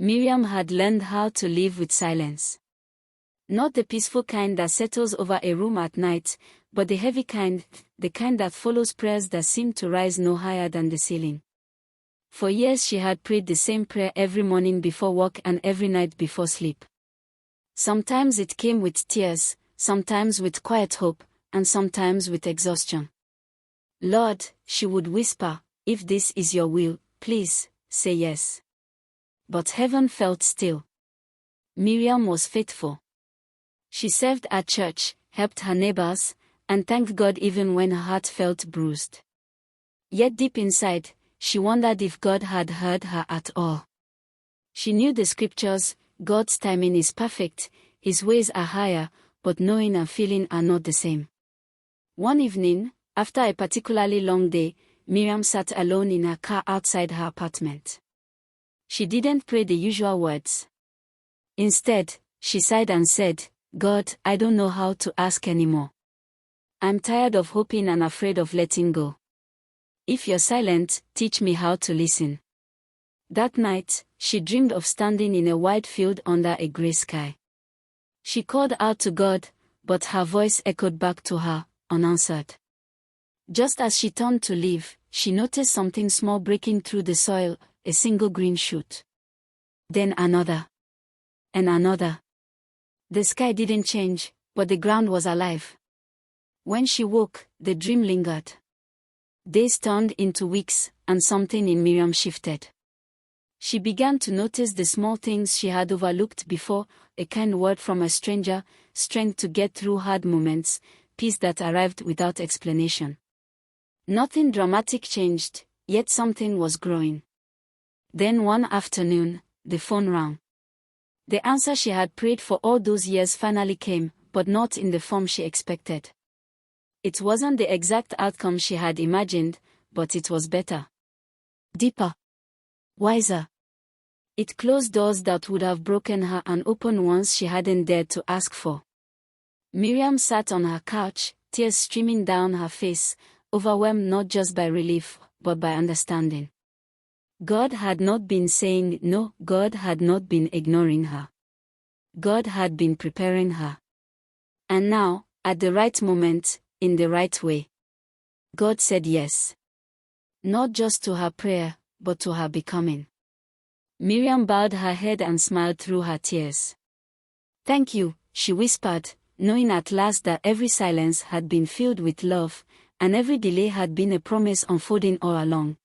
Miriam had learned how to live with silence. Not the peaceful kind that settles over a room at night, but the heavy kind, the kind that follows prayers that seem to rise no higher than the ceiling. For years she had prayed the same prayer every morning before work and every night before sleep. Sometimes it came with tears, sometimes with quiet hope, and sometimes with exhaustion. Lord, she would whisper, if this is your will, please, say yes. But heaven felt still. Miriam was faithful. She served at church, helped her neighbors, and thanked God even when her heart felt bruised. Yet deep inside, she wondered if God had heard her at all. She knew the scriptures, God's timing is perfect, His ways are higher, but knowing and feeling are not the same. One evening, after a particularly long day, Miriam sat alone in her car outside her apartment. She didn't pray the usual words. Instead, she sighed and said, God, I don't know how to ask anymore. I'm tired of hoping and afraid of letting go. If you're silent, teach me how to listen. That night, she dreamed of standing in a wide field under a gray sky. She called out to God, but her voice echoed back to her, unanswered. Just as she turned to leave, she noticed something small breaking through the soil, a single green shoot. Then another. And another. The sky didn't change, but the ground was alive. When she woke, the dream lingered. Days turned into weeks, and something in Miriam shifted. She began to notice the small things she had overlooked before, a kind word from a stranger, strength to get through hard moments, peace that arrived without explanation. Nothing dramatic changed, yet something was growing. Then one afternoon, the phone rang. The answer she had prayed for all those years finally came, but not in the form she expected. It wasn't the exact outcome she had imagined, but it was better. Deeper. Wiser. It closed doors that would have broken her and opened ones she hadn't dared to ask for. Miriam sat on her couch, tears streaming down her face, overwhelmed not just by relief, but by understanding. God had not been saying no, God had not been ignoring her. God had been preparing her. And now, at the right moment, in the right way, God said yes. Not just to her prayer, but to her becoming. Miriam bowed her head and smiled through her tears. Thank you, she whispered, knowing at last that every silence had been filled with love, and every delay had been a promise unfolding all along.